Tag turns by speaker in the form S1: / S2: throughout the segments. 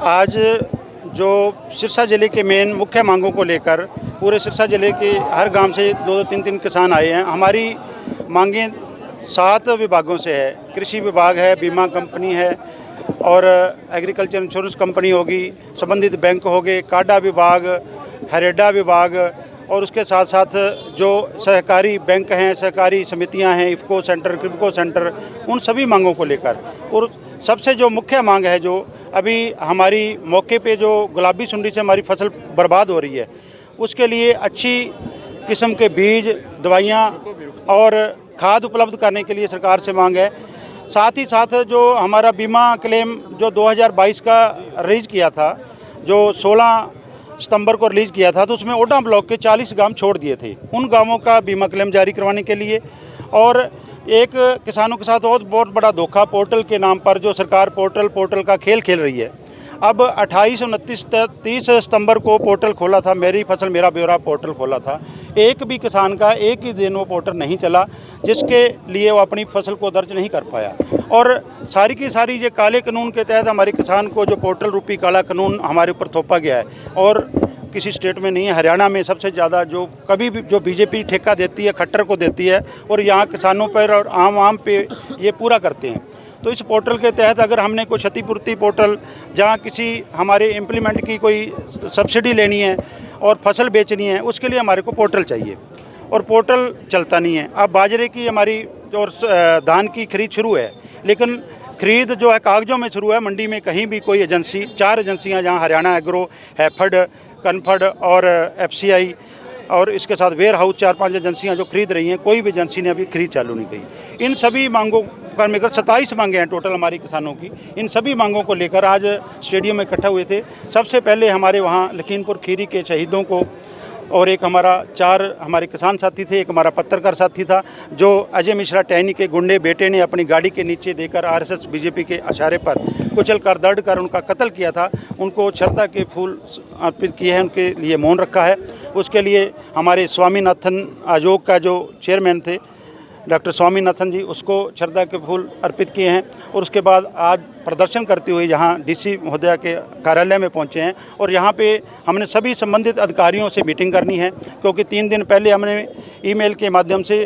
S1: आज जो सिरसा ज़िले के मेन मुख्य मांगों को लेकर पूरे सिरसा ज़िले के हर गांव से 2-3 किसान आए हैं। हमारी मांगें 7 विभागों से है। कृषि विभाग है, बीमा कंपनी है और एग्रीकल्चर इंश्योरेंस कंपनी होगी, संबंधित बैंक हो गए, काडा विभाग, हरेडा विभाग और उसके साथ साथ जो सहकारी बैंक हैं, सहकारी समितियां हैं, इफ़को सेंटर, क्रिप्को सेंटर, उन सभी मांगों को लेकर। और सबसे जो मुख्य मांग है, जो अभी हमारी मौके पे जो गुलाबी सुंडी से हमारी फसल बर्बाद हो रही है, उसके लिए अच्छी किस्म के बीज, दवाइयाँ और खाद उपलब्ध करने के लिए सरकार से मांग है। साथ ही साथ जो हमारा बीमा क्लेम जो 2022 का रिलीज़ किया था, जो 16 सितंबर को रिलीज़ किया था, तो उसमें ओडा ब्लॉक के 40 गांव छोड़ दिए थे। उन गांवों का बीमा क्लेम जारी करवाने के लिए। और एक किसानों के साथ और बहुत बड़ा धोखा पोर्टल के नाम पर जो सरकार पोर्टल का खेल खेल रही है। अब 28, 29, 30 सितंबर को पोर्टल खोला था, मेरी फसल मेरा ब्यौरा पोर्टल खोला था। एक भी किसान का एक ही दिन वो पोर्टल नहीं चला, जिसके लिए वो अपनी फसल को दर्ज नहीं कर पाया। और सारी की सारी ये काले कानून के तहत हमारे किसान को जो पोर्टल रूपी काला कानून हमारे ऊपर थोपा गया है, और किसी स्टेट में नहीं है। हरियाणा में सबसे ज़्यादा जो कभी भी जो बीजेपी ठेका देती है, खट्टर को देती है, और यहाँ किसानों पर और आम पे ये पूरा करते हैं। तो इस पोर्टल के तहत अगर हमने कोई क्षतिपूर्ति पोर्टल, जहाँ किसी हमारे इम्प्लीमेंट की कोई सब्सिडी लेनी है और फसल बेचनी है, उसके लिए हमारे को पोर्टल चाहिए, और पोर्टल चलता नहीं है। अब बाजरे की हमारी और धान की खरीद शुरू है, लेकिन खरीद जो है कागजों में शुरू है, मंडी में कहीं भी कोई एजेंसी, 4 एजेंसियाँ जहाँ हरियाणा एग्रो, हैफड, कनफड और FCI और इसके साथ वेयर हाउस, 4-5 एजेंसियाँ जो खरीद रही हैं, कोई भी एजेंसी ने अभी खरीद चालू नहीं की। इन सभी मांगों पर मिलकर 27 मांगे हैं टोटल हमारी किसानों की। इन सभी मांगों को लेकर आज स्टेडियम में इकट्ठा हुए थे। सबसे पहले हमारे वहाँ लखीमपुर खीरी के शहीदों को, और एक हमारा 4 हमारे किसान साथी थे, एक हमारा पत्रकार साथी था, जो अजय मिश्रा टहनी के गुंडे बेटे ने अपनी गाड़ी के नीचे देकर RSS बीजेपी के इशारे पर कुचल कर दर्द कर उनका कत्ल किया था। उनको श्रद्धा के फूल अर्पित किए हैं, उनके लिए मौन रखा है। उसके लिए हमारे स्वामीनाथन आयोग का जो चेयरमैन थे डॉक्टर स्वामीनाथन जी, उसको श्रद्धा के फूल अर्पित किए हैं। और उसके बाद आज प्रदर्शन करते हुए यहाँ DC महोदया के कार्यालय में पहुँचे हैं, और यहाँ पे हमने सभी संबंधित अधिकारियों से मीटिंग करनी है, क्योंकि 3 दिन पहले हमने ईमेल के माध्यम से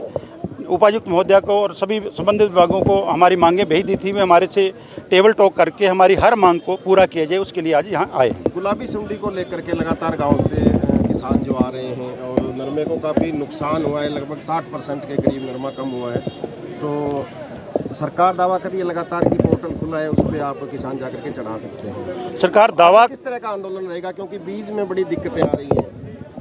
S1: उपायुक्त महोदया को और सभी संबंधित विभागों को हमारी मांगें भेज दी थी। वे हमारे से टेबल टॉक करके हमारी हर मांग को पूरा किया जाए, उसके लिए आज यहाँ आए हैं।
S2: गुलाबी सुंडी को लेकर के लगातार गाँव से किसान जो आ रहे हैं, और नरमे को काफ़ी नुकसान हुआ है, लगभग 60% के करीब नरमा कम हुआ है। तो सरकार दावा कर रही है लगातार कि पोर्टल खुला है, उस पर आप किसान जाकर के चढ़ा सकते हैं।
S1: सरकार दावा
S2: किस तरह का आंदोलन रहेगा, क्योंकि बीज में बड़ी दिक्कतें आ रही हैं?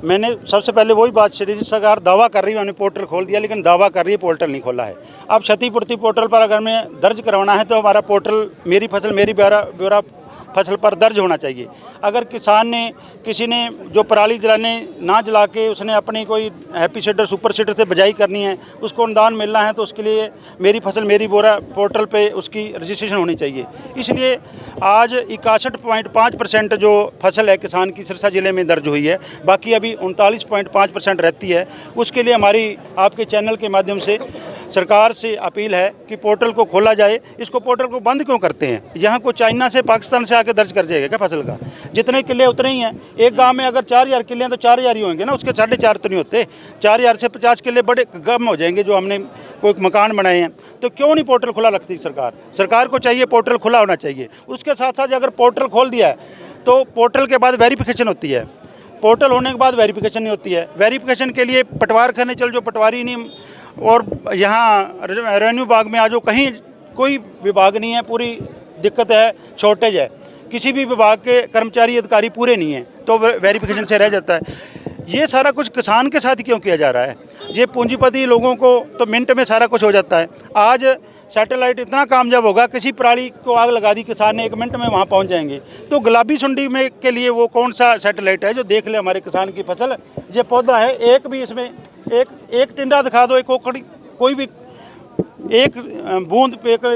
S1: मैंने सबसे पहले वही बात छेड़ी थी, सरकार दावा कर रही है हमने पोर्टल खोल दिया, लेकिन दावा कर रही है पोर्टल नहीं खोला है। अब क्षतिपूर्ति पोर्टल पर अगर हमें दर्ज करवाना है, तो हमारा पोर्टल मेरी फसल मेरी ब्यौरा फसल पर दर्ज होना चाहिए। अगर किसान ने, किसी ने जो पराली जलाने ना जला के उसने अपनी कोई हैप्पी सीडर, सुपर सीडर से बजाई करनी है, उसको अनुदान मिलना है, तो उसके लिए मेरी फसल मेरी ब्यौरा पोर्टल पे उसकी रजिस्ट्रेशन होनी चाहिए। इसलिए आज 61.5% जो फसल है किसान की सिरसा ज़िले में दर्ज हुई है, बाकी अभी 39.5% रहती है। उसके लिए हमारी आपके चैनल के माध्यम से सरकार से अपील है कि पोर्टल को खोला जाए। इसको पोर्टल को बंद क्यों करते हैं? यहाँ को चाइना से, पाकिस्तान से आके दर्ज कर जाएगा क्या फसल का? जितने किले उतने ही हैं। एक गांव में अगर 4000 किले हैं तो 4000 ही होंगे ना, उसके 4.5 तो नहीं होते। 4000 से 50 किले बड़े कम हो जाएंगे जो हमने कोई मकान बनाए हैं। तो क्यों नहीं पोर्टल खुला रखती सरकार? सरकार को चाहिए पोर्टल खुला होना चाहिए। उसके साथ साथ अगर पोर्टल खोल दिया है, तो पोर्टल के बाद वेरिफिकेशन होती है। पोर्टल होने के बाद वेरिफिकेशन नहीं होती है। वेरिफिकेशन के लिए पटवार खाने चल, जो पटवारी नहीं, और यहाँ रेवेन्यू विभाग में आज कहीं कोई विभाग नहीं है, पूरी दिक्कत है, शॉर्टेज है। किसी भी विभाग के कर्मचारी अधिकारी पूरे नहीं हैं, तो वेरिफिकेशन से रह जाता है। ये सारा कुछ किसान के साथ क्यों किया जा रहा है? ये पूंजीपति लोगों को तो मिनट में सारा कुछ हो जाता है। आज सैटेलाइट इतना कामयाब होगा, किसी पराली को आग लगा दी किसान ने, 1 मिनट में वहाँ पहुँच जाएंगे। तो गुलाबी सुंडी में के लिए वो कौन सा सैटेलाइट है जो देख ले हमारे किसान की फसल? ये पौधा है, एक भी इसमें एक टिंडा दिखा दो, एक ओखड़ी, कोई भी एक बूंद पे, एक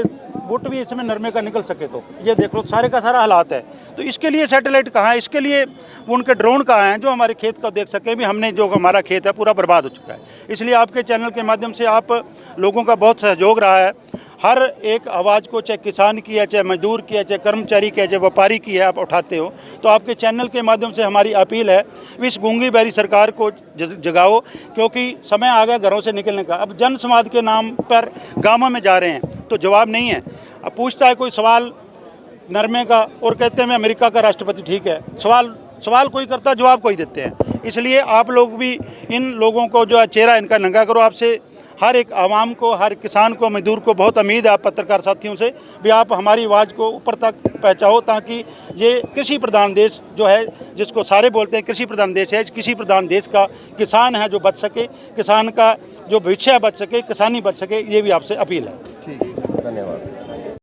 S1: बुट भी इसमें नरमे का निकल सके, तो ये देख लो सारे का सारा हालात है। तो इसके लिए सैटेलाइट कहाँ है? इसके लिए उनके ड्रोन कहाँ हैं जो हमारे खेत का देख सके? भी हमने जो हमारा खेत है पूरा बर्बाद हो चुका है। इसलिए आपके चैनल के माध्यम से आप लोगों का बहुत सहयोग रहा है। हर एक आवाज़ को, चाहे किसान की है, चाहे मजदूर की है, चाहे कर्मचारी की है, चाहे व्यापारी की है, आप उठाते हो। तो आपके चैनल के माध्यम से हमारी अपील है, इस गूंगी बहरी सरकार को जगाओ, क्योंकि समय आ गया घरों से निकलने का। अब जन संवाद के नाम पर गाँवों में जा रहे हैं तो जवाब नहीं है। अब पूछता है कोई सवाल नरमे का और कहते हैं मैं अमेरिका का राष्ट्रपति, ठीक है, सवाल कोई करता, जवाब कोई देते हैं। इसलिए आप लोग भी इन लोगों को जो है चेहरा इनका नंगा करो। आपसे हर एक आवाम को, हर किसान को, मजदूर को बहुत उम्मीद है, आप पत्रकार साथियों से भी आप हमारी आवाज़ को ऊपर तक पहुँचाओ, ताकि ये कृषि प्रधान देश जो है, जिसको सारे बोलते हैं कृषि प्रधान देश है, इस कृषि प्रधान देश का किसान है जो बच सके, किसान का जो भविष्य बच सके, किसानी बच सके, ये भी आपसे अपील है।
S2: ठीक है, धन्यवाद।